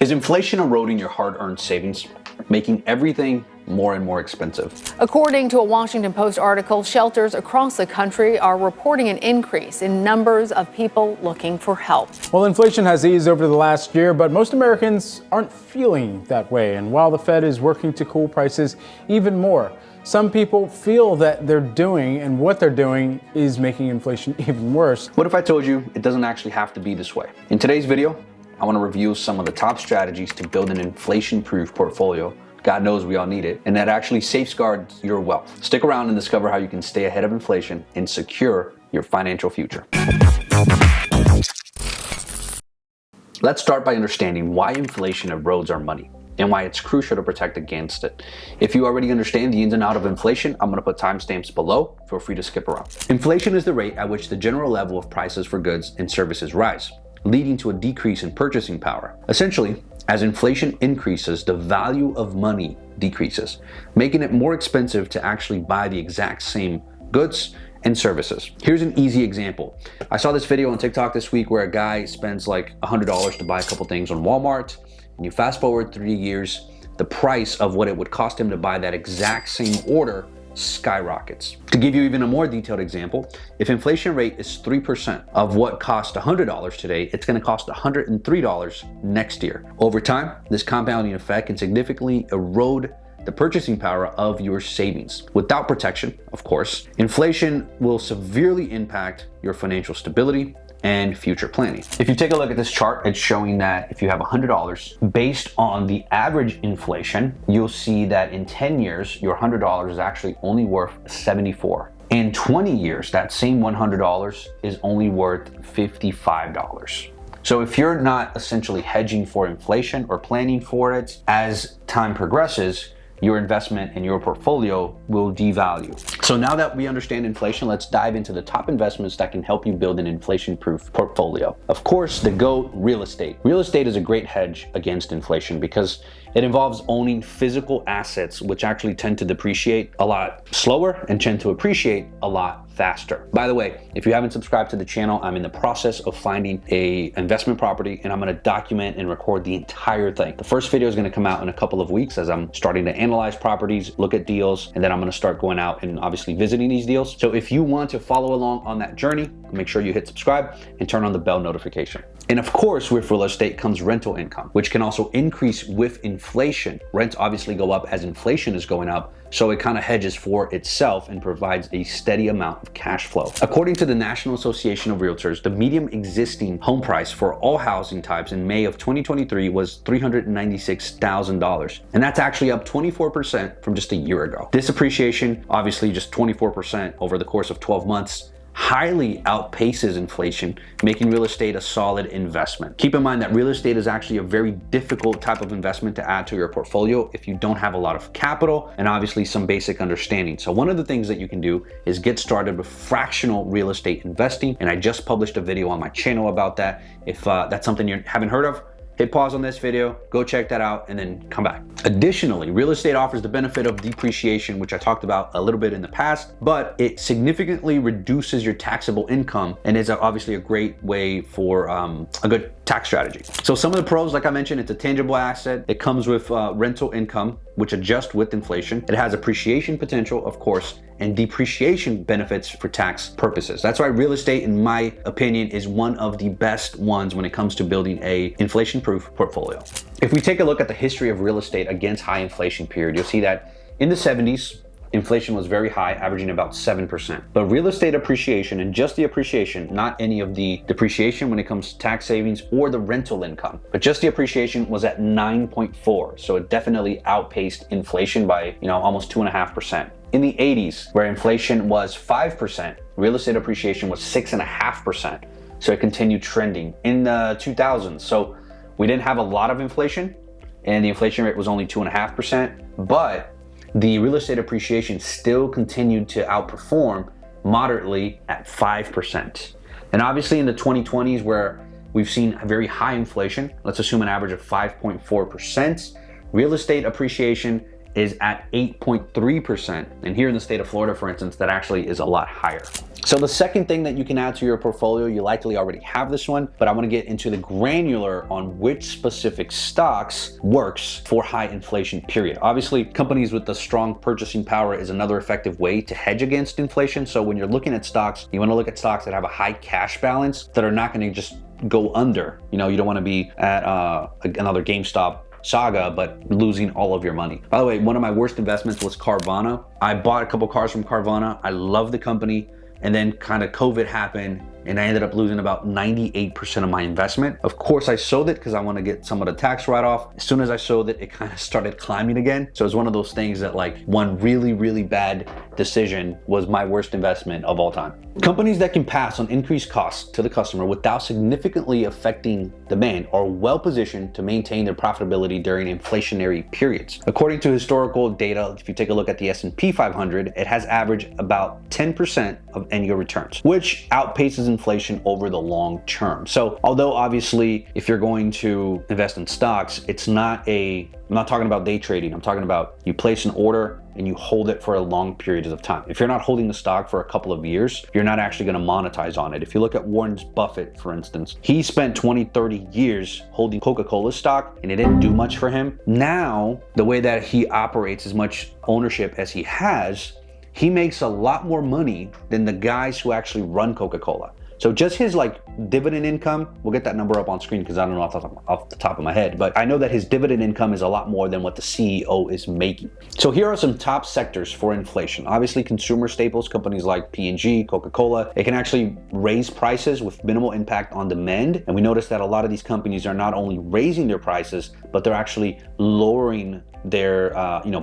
Is inflation eroding your hard-earned savings, making everything more and more expensive? According to a Washington Post article, shelters across the country are reporting an increase in numbers of people looking for help. Well, inflation has eased over the last year, but most Americans aren't feeling that way. And while the Fed is working to cool prices even more, some people feel that they're doing and what they're doing is making inflation even worse. What if I told you it doesn't actually have to be this way? In today's video, I want to review some of the top strategies to build an inflation-proof portfolio. God knows we all need it, and that actually safeguards your wealth. Stick around and discover how you can stay ahead of inflation and secure your financial future. Let's start by understanding why inflation erodes our money and why it's crucial to protect against it. If you already understand the ins and outs of inflation, I'm going to put timestamps below. Feel free to skip around. Inflation is the rate at which the general level of prices for goods and services rise, leading to a decrease in purchasing power. Essentially, as inflation increases, the value of money decreases, making it more expensive to actually buy the exact same goods and services. Here's an easy example. I saw this video on TikTok this week where a guy spends like $100 to buy a couple things on Walmart, and you fast forward 3 years, the price of what it would cost him to buy that exact same order skyrockets. To give you even a more detailed example, if inflation rate is 3% of what cost $100 today, it's going to cost $103 next year. Over time, this compounding effect can significantly erode the purchasing power of your savings. Without protection, of course, inflation will severely impact your financial stability and future planning. If you take a look at this chart, it's showing that if you have $100, based on the average inflation, you'll see that in 10 years, your $100 is actually only worth 74. In 20 years, that same $100 is only worth $55. So if you're not essentially hedging for inflation or planning for it, as time progresses, your investment in your portfolio will devalue. So now that we understand inflation, let's dive into the top investments that can help you build an inflation-proof portfolio. Of course, the GOAT, real estate. Real estate is a great hedge against inflation because it involves owning physical assets, which actually tend to depreciate a lot slower and tend to appreciate a lot faster. By the way, if you haven't subscribed to the channel, I'm in the process of finding a investment property and I'm going to document and record the entire thing. The first video is going to come out in a couple of weeks as I'm starting to analyze properties, look at deals, and then I'm going to start going out and obviously visiting these deals. So if you want to follow along on that journey, make sure you hit subscribe and turn on the bell notification. And of course, with real estate comes rental income, which can also increase with inflation. Rents obviously go up as inflation is going up, so it kind of hedges for itself and provides a steady amount of cash flow. According to the National Association of Realtors, the median existing home price for all housing types in May of 2023 was $396,000. And that's actually up 24% from just a year ago. This appreciation, obviously just 24% over the course of 12 months, highly outpaces inflation, making real estate a solid investment. Keep in mind that real estate is actually a very difficult type of investment to add to your portfolio if you don't have a lot of capital and obviously some basic understanding. So one of the things that you can do is get started with fractional real estate investing. And I just published a video on my channel about that. If that's something you haven't heard of, hit pause on this video, go check that out, and then come back. Additionally, real estate offers the benefit of depreciation, which I talked about a little bit in the past, but it significantly reduces your taxable income and is obviously a great way for a good tax strategy. So some of the pros, like I mentioned, it's a tangible asset. It comes with rental income, which adjusts with inflation. It has appreciation potential, of course, and depreciation benefits for tax purposes. That's why real estate, in my opinion, is one of the best ones when it comes to building a inflation-proof portfolio. If we take a look at the history of real estate against high inflation period, you'll see that in the 70s, inflation was very high, averaging about 7%. But real estate appreciation, and just the appreciation, not any of the depreciation when it comes to tax savings or the rental income, but just the appreciation was at 9.4. So it definitely outpaced inflation by, almost 2.5%. In the 80s, where inflation was 5%, real estate appreciation was 6.5%. So it continued trending. In the 2000s, so we didn't have a lot of inflation, and the inflation rate was only 2.5%, but the real estate appreciation still continued to outperform moderately at 5%. And obviously in the 2020s, where we've seen a very high inflation, let's assume an average of 5.4%, real estate appreciation is at 8.3%. And here in the state of Florida, for instance, that actually is a lot higher. So the second thing that you can add to your portfolio, you likely already have this one, but I want to get into the granular on which specific stocks works for high inflation period. Obviously, companies with the strong purchasing power is another effective way to hedge against inflation. So when you're looking at stocks, you want to look at stocks that have a high cash balance that are not going to just go under. You don't want to be at another GameStop saga, but losing all of your money. By the way, one of my worst investments was Carvana. I bought a couple cars from Carvana. I love the company. And then kind of COVID happened and I ended up losing about 98% of my investment. Of course, I sold it because I want to get some of the tax write-off. As soon as I sold it, it kind of started climbing again. So it's one of those things that like one really, really bad decision was my worst investment of all time. Companies that can pass on increased costs to the customer without significantly affecting demand are well positioned to maintain their profitability during inflationary periods. According to historical data, if you take a look at the S&P 500, it has averaged about 10% of annual returns, which outpaces inflation over the long term. So although obviously if you're going to invest in stocks, I'm not talking about day trading. I'm talking about you place an order and you hold it for a long period of time. If you're not holding the stock for a couple of years, you're not actually going to monetize on it. If you look at Warren Buffett, for instance, he spent 20, 30 years holding Coca-Cola stock and it didn't do much for him. Now, the way that he operates, as much ownership as he has, he makes a lot more money than the guys who actually run Coca-Cola. So just his like dividend income, we'll get that number up on screen because I don't know off the top of my head, but I know that his dividend income is a lot more than what the CEO is making. So here are some top sectors for inflation. Obviously, consumer staples, companies like P&G, Coca-Cola, it can actually raise prices with minimal impact on demand. And we notice that a lot of these companies are not only raising their prices, but they're actually lowering their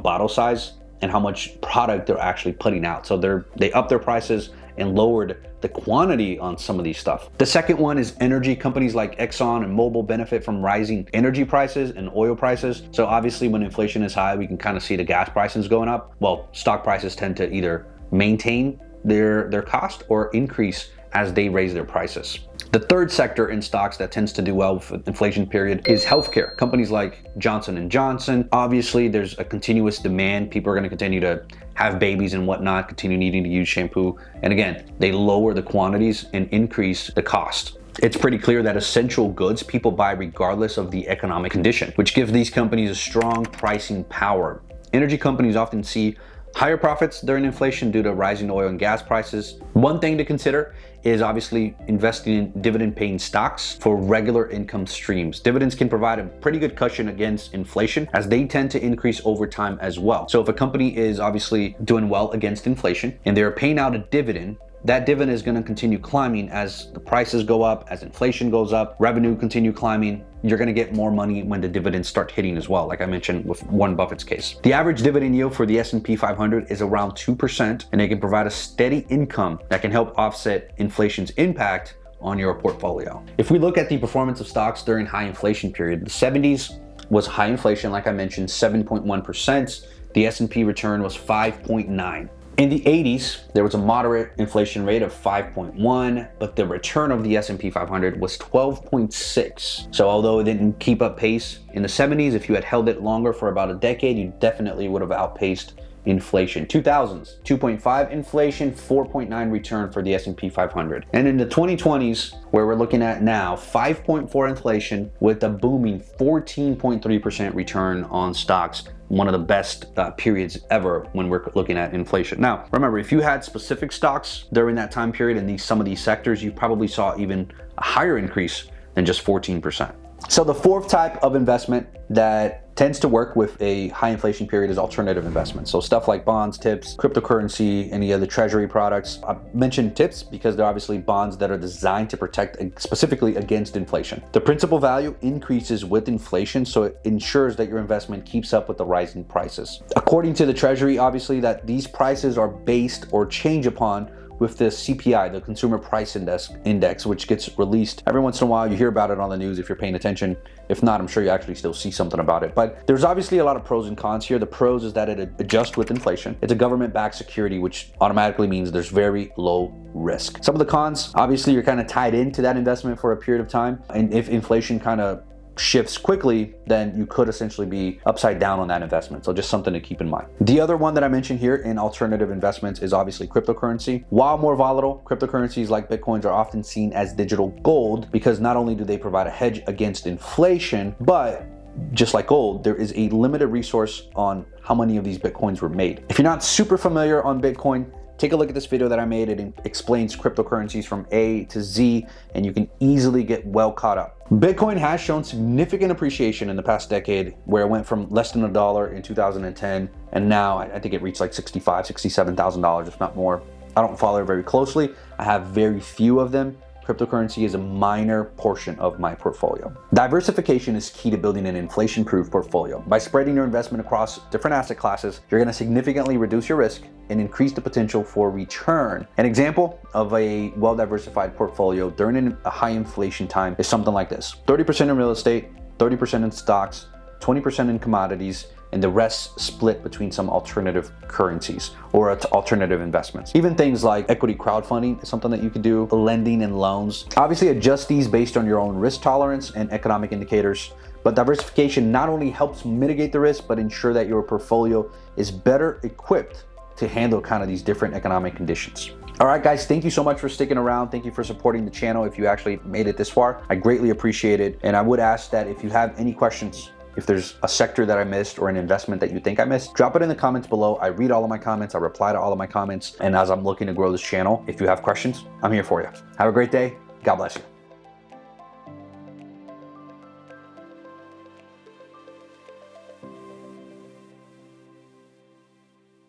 bottle size and how much product they're actually putting out. So they up their prices and lowered the quantity on some of these stuff. The second one is energy. Companies like Exxon and Mobil benefit from rising energy prices and oil prices. So obviously when inflation is high, we can kind of see the gas prices going up. Well, stock prices tend to either maintain their cost or increase as they raise their prices. The third sector in stocks that tends to do well with inflation period is healthcare. Companies like Johnson & Johnson, obviously there's a continuous demand. People are going to continue to have babies and whatnot, continue needing to use shampoo. And again, they lower the quantities and increase the cost. It's pretty clear that essential goods people buy regardless of the economic condition, which gives these companies a strong pricing power. Energy companies often see higher profits during inflation due to rising oil and gas prices. One thing to consider is obviously investing in dividend-paying stocks for regular income streams. Dividends can provide a pretty good cushion against inflation as they tend to increase over time as well. So if a company is obviously doing well against inflation and they're paying out a dividend, that dividend is going to continue climbing as the prices go up, as inflation goes up, revenue continue climbing. You're going to get more money when the dividends start hitting as well, like I mentioned with Warren Buffett's case. The average dividend yield for the S&P 500 is around 2%, and they can provide a steady income that can help offset inflation's impact on your portfolio. If we look at the performance of stocks during high inflation period, the 70s was high inflation, like I mentioned, 7.1%. The S&P return was 5.9%. In the 80s, there was a moderate inflation rate of 5.1, but the return of the S&P 500 was 12.6. So although it didn't keep up pace in the 70s, if you had held it longer for about a decade, you definitely would have outpaced inflation. 2000s, 2.5 inflation, 4.9 return for the S&P 500. And in the 2020s, where we're looking at now, 5.4 inflation with a booming 14.3% return on stocks. One of the best periods ever when we're looking at inflation. Now, remember, if you had specific stocks during that time period in some of these sectors, you probably saw even a higher increase than just 14%. So the fourth type of investment that tends to work with a high inflation period is alternative investments. So stuff like bonds, tips, cryptocurrency, any other treasury products. I mentioned tips because they're obviously bonds that are designed to protect specifically against inflation. The principal value increases with inflation, so it ensures that your investment keeps up with the rising prices. According to the treasury, obviously that these prices are based or change upon with the CPI, the Consumer Price Index, which gets released every once in a while. You hear about it on the news if you're paying attention. If not, I'm sure you actually still see something about it. But there's obviously a lot of pros and cons here. The pros is that it adjusts with inflation. It's a government-backed security, which automatically means there's very low risk. Some of the cons, obviously you're kind of tied into that investment for a period of time. And if inflation kind of shifts quickly, then you could essentially be upside down on that investment. So just something to keep in mind. The other one that I mentioned here in alternative investments is obviously cryptocurrency. While more volatile, cryptocurrencies like Bitcoins are often seen as digital gold because not only do they provide a hedge against inflation, but just like gold, there is a limited resource on how many of these Bitcoins were made. If you're not super familiar on Bitcoin, take a look at this video that I made. It explains cryptocurrencies from A to Z, and you can easily get well caught up. Bitcoin has shown significant appreciation in the past decade, where it went from less than $1 in 2010, and now I think it reached like $65,000, $67,000, if not more. I don't follow it very closely. I have very few of them. Cryptocurrency is a minor portion of my portfolio. Diversification is key to building an inflation-proof portfolio. By spreading your investment across different asset classes, you're going to significantly reduce your risk and increase the potential for return. An example of a well-diversified portfolio during a high inflation time is something like this: 30% in real estate, 30% in stocks, 20% in commodities, and the rest split between some alternative currencies or alternative investments. Even things like equity crowdfunding is something that you could do, lending and loans. Obviously, adjust these based on your own risk tolerance and economic indicators. But diversification not only helps mitigate the risk, but ensure that your portfolio is better equipped to handle kind of these different economic conditions. All right, guys, thank you so much for sticking around. Thank you for supporting the channel. If you actually made it this far, I greatly appreciate it. And I would ask that if you have any questions, if there's a sector that I missed or an investment that you think I missed, drop it in the comments below. I read all of my comments. I reply to all of my comments. And as I'm looking to grow this channel, if you have questions, I'm here for you. Have a great day. God bless you.